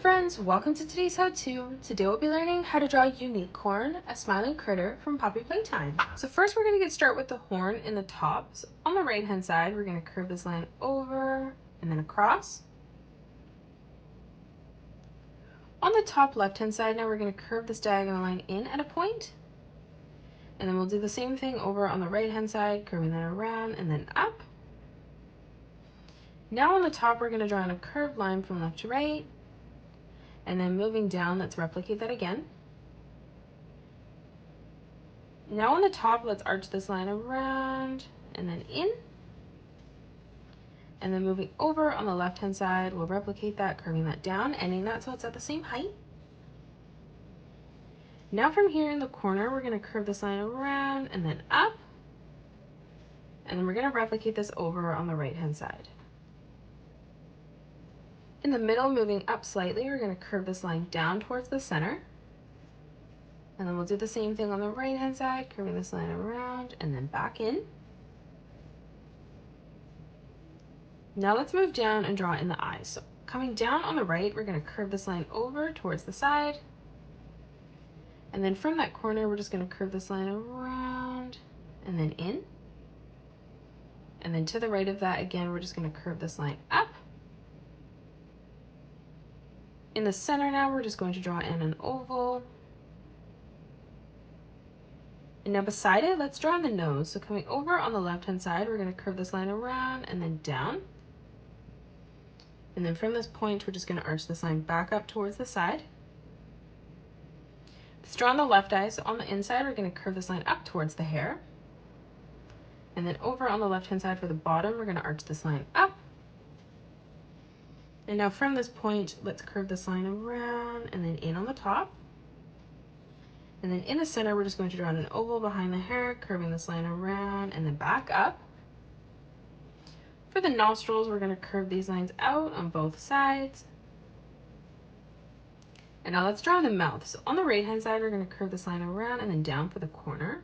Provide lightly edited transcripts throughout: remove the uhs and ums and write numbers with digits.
friends, welcome to today's how-to. Today we'll be learning how to draw Uniquecorn, a smiling critter from Poppy Playtime. So first we're going to get started with the horn in the top. So on the right hand side we're going to curve this line over and then across. On the top left hand side now we're going to curve this diagonal line in at a point. And then we'll do the same thing over on the right hand side, curving that around and then up. Now on the top we're going to draw in a curved line from left to right. And then moving down, let's replicate that again. Now on the top, let's arch this line around and then in. And then moving over on the left-hand side, we'll replicate that, curving that down, ending that so it's at the same height. Now from here in the corner, we're going to curve this line around and then up. And then we're going to replicate this over on the right-hand side. In the middle, moving up slightly, we're going to curve this line down towards the center. And then we'll do the same thing on the right hand side, curving this line around and then back in. Now let's move down and draw in the eyes. So coming down on the right, we're going to curve this line over towards the side. And then from that corner, we're just going to curve this line around and then in. And then to the right of that, again, we're just going to curve this line up. In the center now, we're just going to draw in an oval. And now beside it, let's draw in the nose. So coming over on the left-hand side, we're going to curve this line around and then down. And then from this point, we're just going to arch this line back up towards the side. Let's draw on the left eye. So on the inside, we're going to curve this line up towards the hair. And then over on the left-hand side for the bottom, we're going to arch this line up. And now from this point, let's curve this line around and then in on the top. And then in the center, we're just going to draw an oval behind the hair, curving this line around and then back up. For the nostrils, we're going to curve these lines out on both sides. And now let's draw the mouth. So on the right-hand side, we're going to curve this line around and then down for the corner.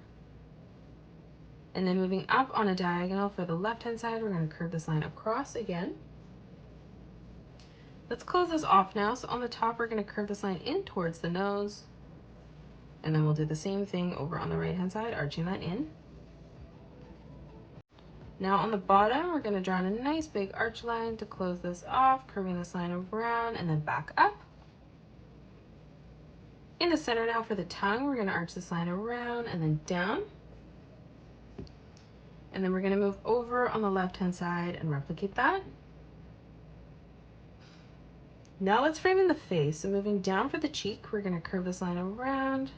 And then moving up on a diagonal for the left-hand side, we're going to curve this line across again. Let's close this off now. So on the top, we're going to curve this line in towards the nose. And then we'll do the same thing over on the right-hand side, arching that in. Now on the bottom, we're going to draw in a nice big arch line to close this off, curving this line around and then back up. In the center now for the tongue, we're going to arch this line around and then down. And then we're going to move over on the left-hand side and replicate that. Now let's frame in the face. So moving down for the cheek, we're going to curve this line around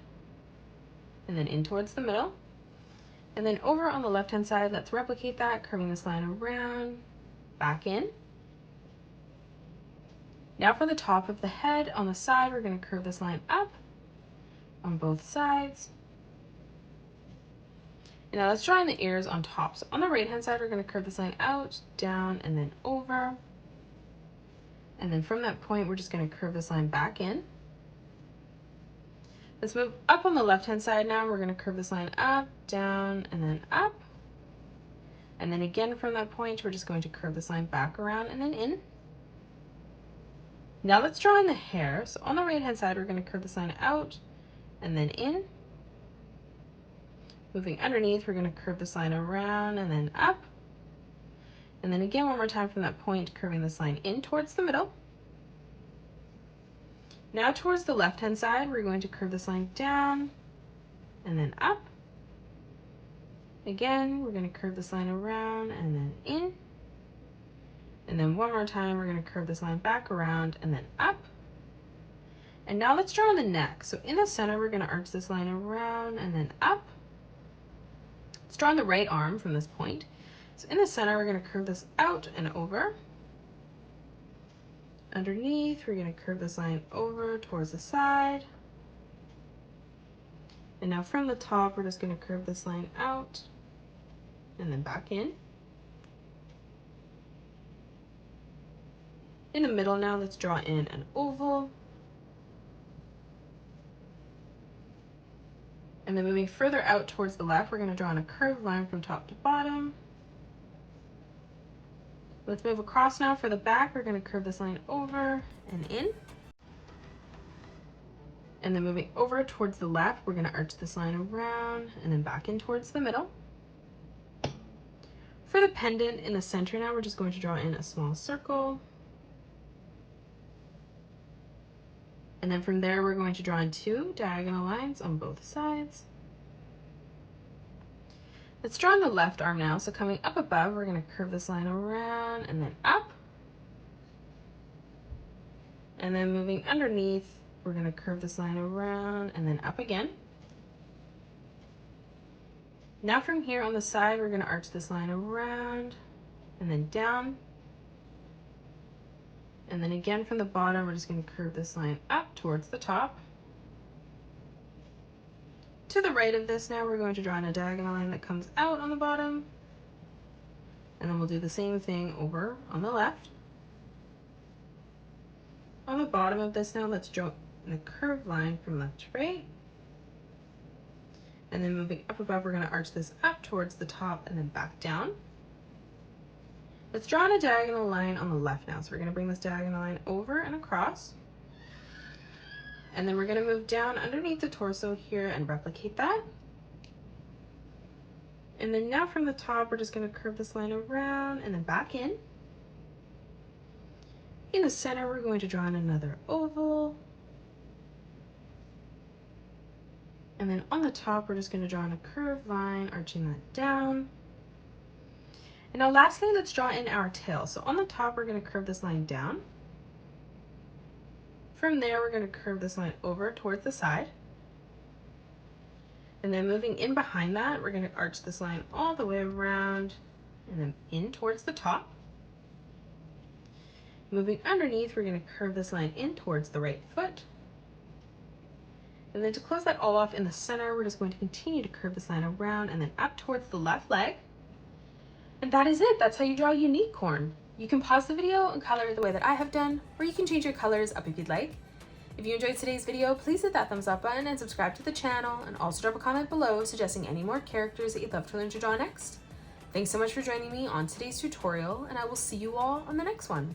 and then in towards the middle. And then over on the left-hand side, let's replicate that, curving this line around, back in. Now for the top of the head, on the side, we're going to curve this line up on both sides. And now let's draw in the ears on top. So on the right-hand side, we're going to curve this line out, down, and then over. And then from that point, we're just going to curve this line back in. Let's move up on the left-hand side now. We're going to curve this line up, down, and then up. And then again from that point, we're just going to curve this line back around and then in. Now let's draw in the hair. So on the right-hand side, we're going to curve this line out and then in. Moving underneath, we're going to curve this line around and then up. And then again, one more time from that point, curving this line in towards the middle. Now towards the left-hand side, we're going to curve this line down and then up. Again, we're going to curve this line around and then in. And then one more time, we're going to curve this line back around and then up. And now let's draw the neck. So in the center, we're going to arch this line around and then up. Let's draw the right arm from this point. So in the center, we're going to curve this out and over. Underneath, we're going to curve this line over towards the side. And now from the top, we're just going to curve this line out and then back in. In the middle now, let's draw in an oval. And then moving further out towards the left, we're going to draw in a curved line from top to bottom. Let's move across now for the back. We're going to curve this line over and in. And then moving over towards the left, we're going to arch this line around and then back in towards the middle. For the pendant in the center now, we're just going to draw in a small circle. And then from there, we're going to draw in 2 diagonal lines on both sides. Let's draw on the left arm now. So coming up above, we're going to curve this line around and then up. And then moving underneath, we're going to curve this line around and then up again. Now from here on the side, we're going to arch this line around and then down. And then again from the bottom, we're just going to curve this line up towards the top. To the right of this now, we're going to draw in a diagonal line that comes out on the bottom. And then we'll do the same thing over on the left. On the bottom of this now, let's draw a curved line from left to right. And then moving up above, we're going to arch this up towards the top and then back down. Let's draw in a diagonal line on the left now. So we're going to bring this diagonal line over and across. And then we're going to move down underneath the torso here and replicate that. And then now from the top, we're just going to curve this line around and then back in. In the center, we're going to draw in another oval. And then on the top, we're just going to draw in a curved line, arching that down. And now lastly, let's draw in our tail. So on the top, we're going to curve this line down. From there, we're going to curve this line over towards the side. And then moving in behind that, we're going to arch this line all the way around and then in towards the top. Moving underneath, we're going to curve this line in towards the right foot. And then to close that all off in the center, we're just going to continue to curve this line around and then up towards the left leg. And that is it. That's how you draw Uniquecorn. You can pause the video and color it the way that I have done, or you can change your colors up if you'd like. If you enjoyed today's video, please hit that thumbs up button and subscribe to the channel, and also drop a comment below suggesting any more characters that you'd love to learn to draw next. Thanks so much for joining me on today's tutorial, and I will see you all on the next one.